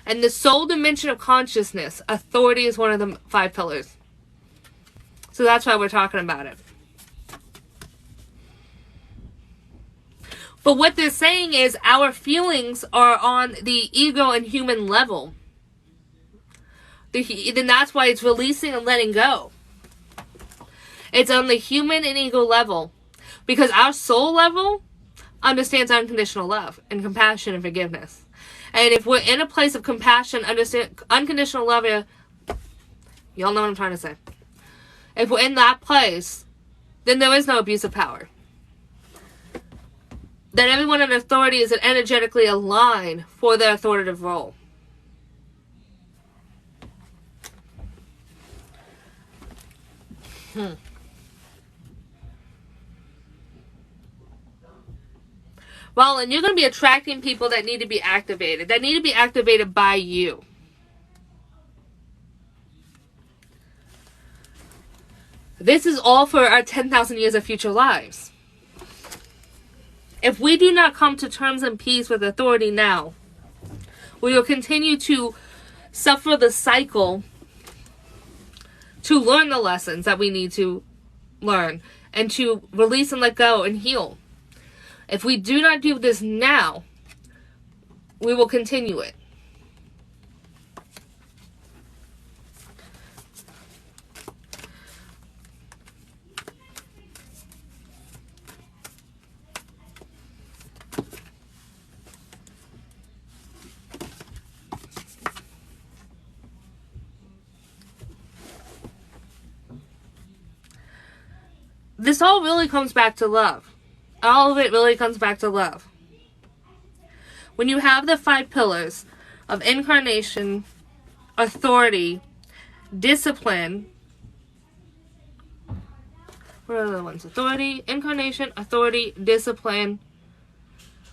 Speaker 1: And the soul dimension of consciousness, authority is one of the 5 pillars. So that's why we're talking about it. But what they're saying is our feelings are on the ego and human level. Then that's why it's releasing and letting go. It's on the human and ego level. Because our soul level understands unconditional love and compassion and forgiveness. And if we're in a place of compassion, understand unconditional love, y'all know what I'm trying to say. If we're in that place, then there is no abuse of power. Then everyone in authority is energetically aligned for their authoritative role. Well, and you're going to be attracting people that need to be activated. That need to be activated by you. This is all for our 10,000 years of future lives. If we do not come to terms and peace with authority now, we will continue to suffer the cycle to learn the lessons that we need to learn and to release and let go and heal. If we do not do this now, we will continue it. This all really comes back to love. All of it really comes back to love. When you have the 5 pillars of incarnation, authority, discipline. What are the other ones? Authority, incarnation, authority, discipline.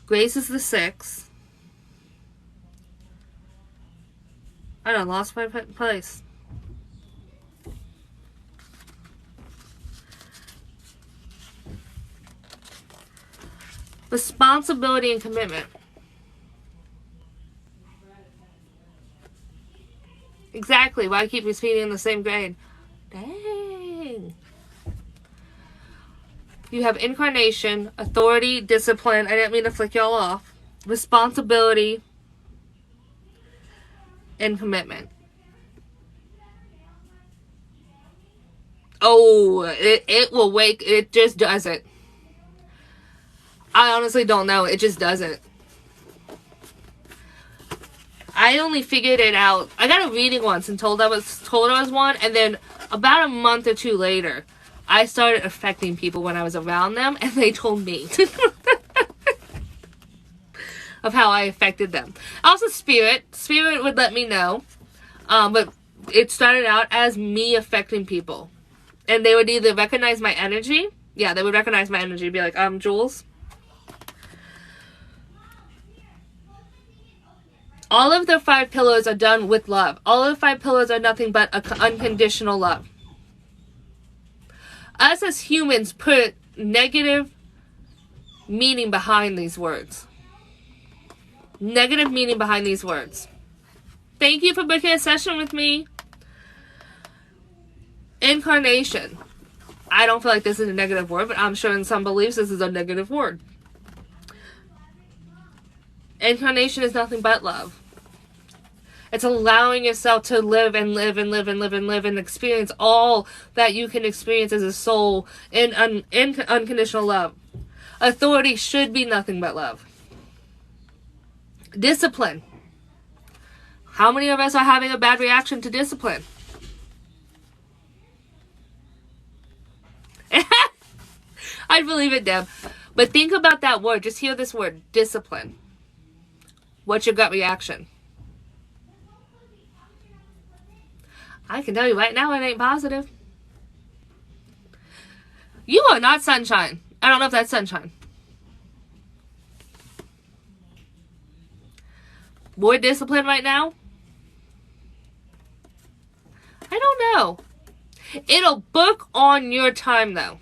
Speaker 1: Grace is the 6th. I done lost my place. Responsibility and commitment. Exactly. Why I keep repeating in the same grade? Dang. You have incarnation, authority, discipline. I didn't mean to flick y'all off. Responsibility and commitment. Oh, it will wake. It just doesn't. I honestly don't know. It just doesn't. I only figured it out. I got a reading once and told I was one, and then about a month or 2 later, I started affecting people when I was around them, and they told me of how I affected them. Also, Spirit would let me know, but it started out as me affecting people, and they would either recognize my energy. Yeah, they would recognize my energy, be like, Jules. All of the 5 pillars are done with love. All of the 5 pillars are nothing but unconditional love. Us as humans put negative meaning behind these words. Negative meaning behind these words. Thank you for booking a session with me. Incarnation. I don't feel like this is a negative word, but I'm sure in some beliefs this is a negative word. Incarnation is nothing but love. It's allowing yourself to live and live and live and live and live and experience all that you can experience as a soul in unconditional love. Authority should be nothing but love. Discipline. How many of us are having a bad reaction to discipline? I believe it, Deb. But think about that word. Just hear this word, discipline. What's your gut reaction? I can tell you right now it ain't positive. You are not sunshine. I don't know if that's sunshine. More discipline right now? I don't know. It'll book on your time though.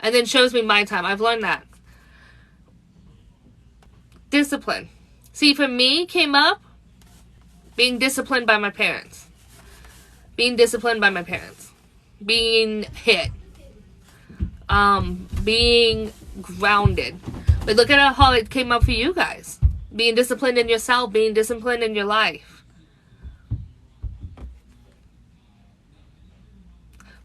Speaker 1: And then shows me my time. I've learned that. Discipline. See, for me, came up being disciplined by my parents. Being disciplined by my parents. Being hit. Being grounded. But look at how it came up for you guys. Being disciplined in yourself. Being disciplined in your life.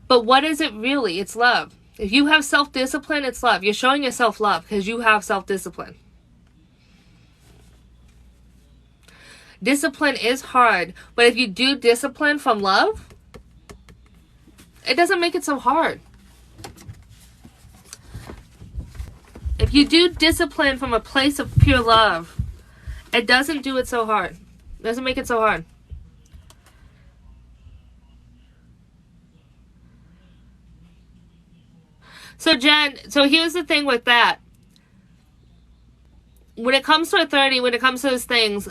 Speaker 1: But what is it really? It's love. If you have self-discipline, it's love. You're showing yourself love because you have self-discipline. Discipline is hard, but if you do discipline from love, it doesn't make it so hard. If you do discipline from a place of pure love, it doesn't do it so hard. It doesn't make it so hard. So Jen, so here's the thing with that. when it comes to authority, when it comes to those things,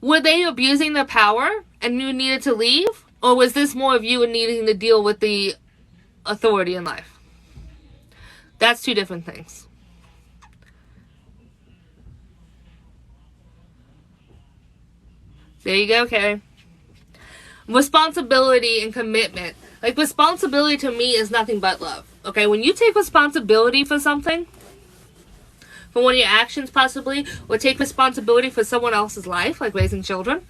Speaker 1: were they abusing their power and you needed to leave? Or was this more of you needing to deal with the authority in life? That's two different things. There you go, Carrie. Responsibility and commitment. Like, responsibility to me is nothing but love. Okay, when you take responsibility for something, for one of your actions possibly, or take responsibility for someone else's life, like raising children,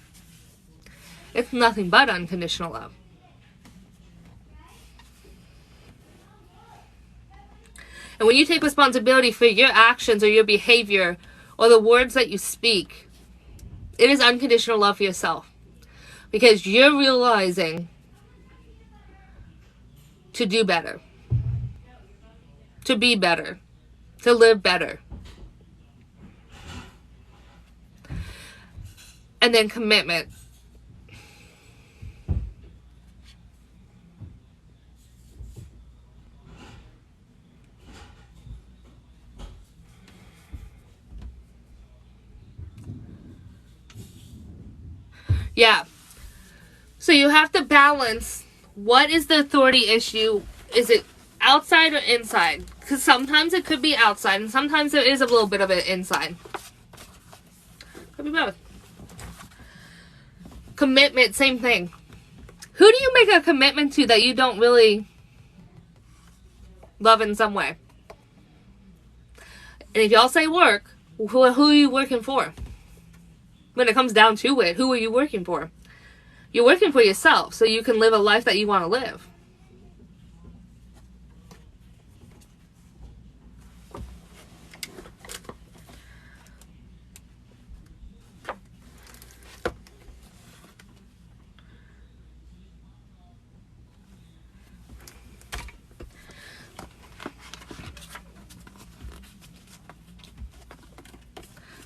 Speaker 1: it's nothing but unconditional love. And when you take responsibility for your actions or your behavior or the words that you speak, it is unconditional love for yourself. Because you're realizing to do better, to be better, to live better. And then commitment. Yeah. So you have to balance, what is the authority issue? Is it outside or inside? Because sometimes it could be outside, and sometimes there is a little bit of it inside. Could be both. Commitment, same thing. Who do you make a commitment to that you don't really love in some way? And if y'all say work, who are you working for? When it comes down to it, who are you working for? You're working for yourself so you can live a life that you want to live.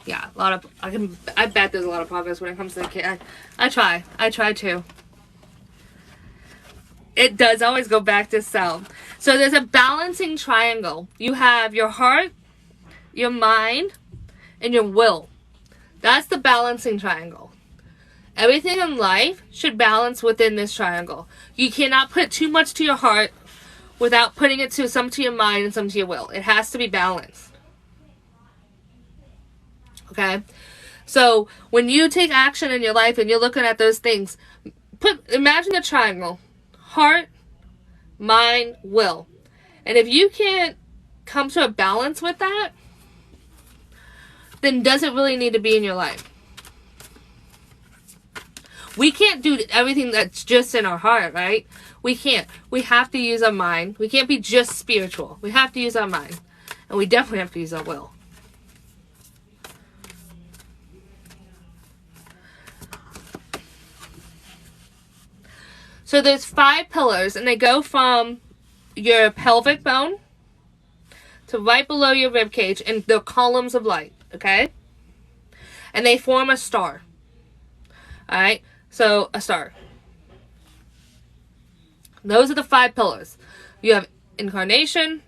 Speaker 1: Yeah, I bet there's a lot of progress when it comes to the kid. I try to. It does always go back to self. So there's a balancing triangle. You have your heart, your mind, and your will. That's the balancing triangle. Everything in life should balance within this triangle. You cannot put too much to your heart without putting it to some to your mind and some to your will. It has to be balanced. Okay? So when you take action in your life and you're looking at those things, imagine a triangle. Heart, mind, will. And if you can't come to a balance with that, then does it really need to be in your life? We can't do everything that's just in our heart, right? We can't. We have to use our mind. We can't be just spiritual. We have to use our mind. And we definitely have to use our will. So there's 5 pillars, and they go from your pelvic bone to right below your rib cage, and they're columns of light, okay? And they form a star. Alright? So, a star. Those are the 5 pillars. You have incarnation,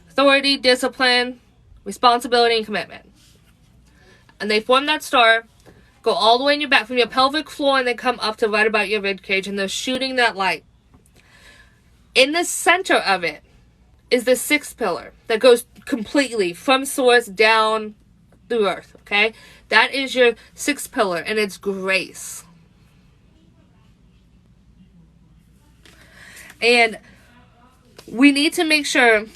Speaker 1: authority, discipline, responsibility, and commitment. And they form that star, go all the way in your back from your pelvic floor, and they come up to right about your rib cage, and they're shooting that light. In the center of it is the 6th pillar that goes completely from source down through earth, okay? That is your 6th pillar, and it's grace. And we need to make sure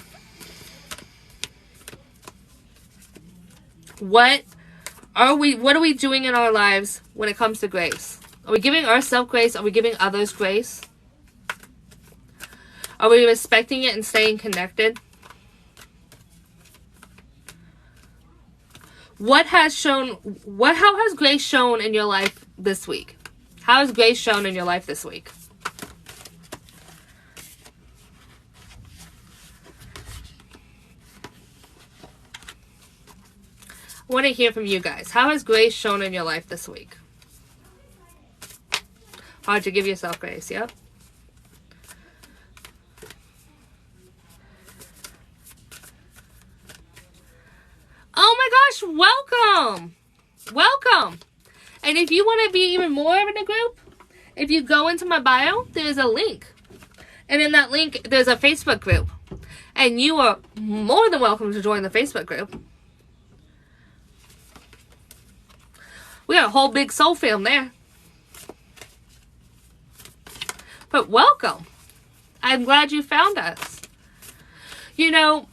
Speaker 1: what are we doing in our lives when it comes to grace? Are we giving ourselves grace? Are we giving others grace? Are we respecting it and staying connected? How has grace shown in your life this week? How has grace shown in your life this week? I want to hear from you guys. How has grace shown in your life this week? Hard to give yourself grace, yep. Oh my gosh, welcome. Welcome. And if you want to be even more in a group, if you go into my bio, there's a link. And in that link, there's a Facebook group. And you are more than welcome to join the Facebook group. We got a whole big soul fam there. But welcome. I'm glad you found us. You know,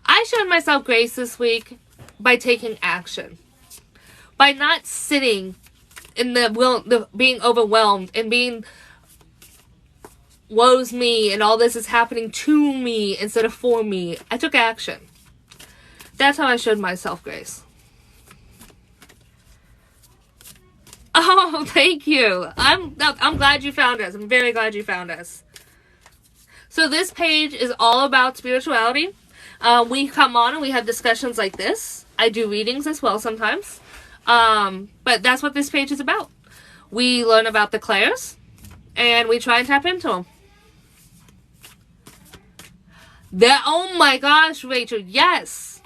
Speaker 1: I showed myself grace this week by taking action. By not sitting in the being overwhelmed and being woe's me and all this is happening to me instead of for me. I took action. That's how I showed myself grace. Oh, thank you. I'm glad you found us. I'm very glad you found us. So this page is all about spirituality. We come on and we have discussions like this. I do readings as well sometimes. But that's what this page is about. We learn about the clairs and we try and tap into them. Oh my gosh, Rachel, yes.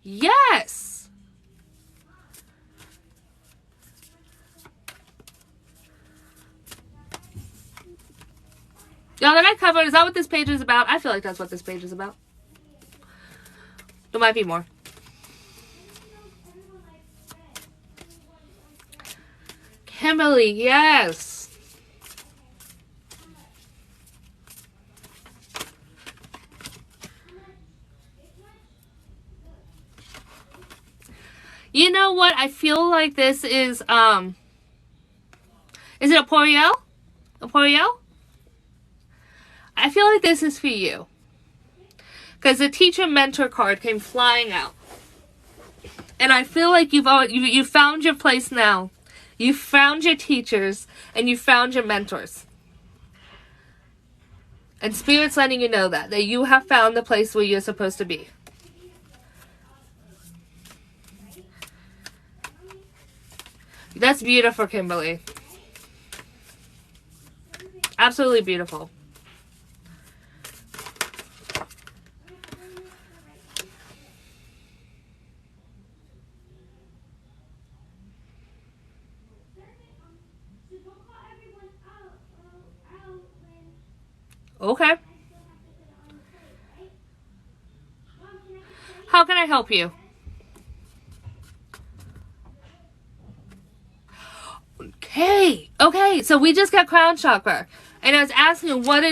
Speaker 1: Yes. Y'all, that I covered, is that what this page is about? I feel like that's what this page is about. There might be more. Kimberly, yes. You know what? I feel like this is it a Poriel? A Poriel? I feel like this is for you. Because the teacher mentor card came flying out. And I feel like you've found your place now. You found your teachers and you found your mentors. And Spirit's letting you know that you have found the place where you're supposed to be. That's beautiful, Kimberly. Absolutely beautiful. Okay. How can I help you? Okay, so we just got crown chakra. And I was asking what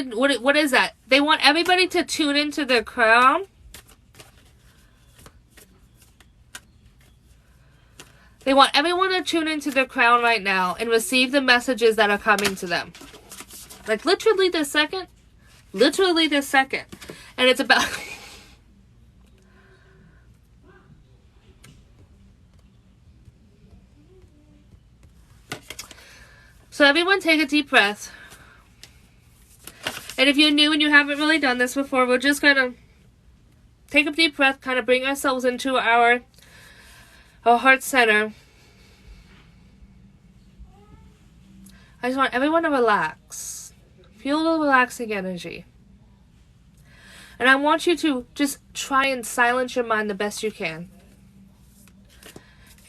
Speaker 1: is that? They want everybody to tune into their crown. They want everyone to tune into their crown right now and receive the messages that are coming to them. Like literally this second. Literally this second. And it's about... So everyone take a deep breath. And if you're new and you haven't really done this before, we're just going to take a deep breath, kind of bring ourselves into our heart center. I just want everyone to relax. Feel the relaxing energy. And I want you to just try and silence your mind the best you can.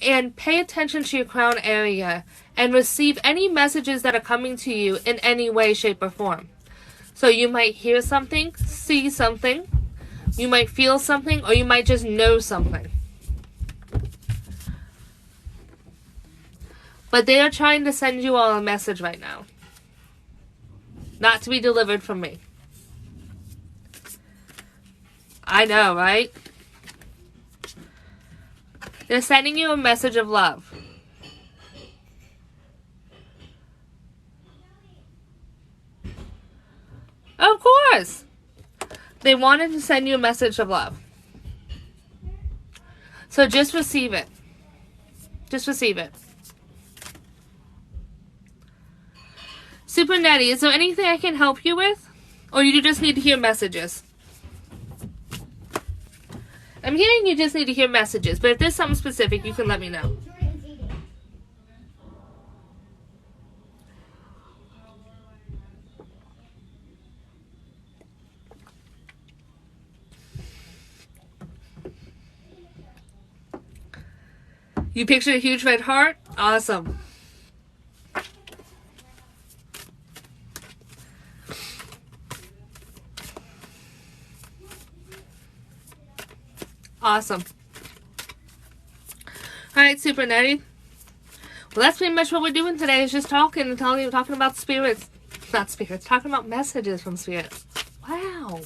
Speaker 1: And pay attention to your crown area and receive any messages that are coming to you in any way, shape, or form. So you might hear something, see something, you might feel something, or you might just know something. But they are trying to send you all a message right now. Not to be delivered from me. I know, right? They're sending you a message of love. Of course. They wanted to send you a message of love. So just receive it. Just receive it. Super Nettie, is there anything I can help you with? Or you just need to hear messages? I'm hearing you just need to hear messages, but if there's something specific, you can let me know. You pictured a huge red heart? Awesome. Awesome. Alright, Super Nutty. Well, that's pretty much what we're doing today, is just talking and talking about spirits. Not spirits, talking about messages from spirits. Wow.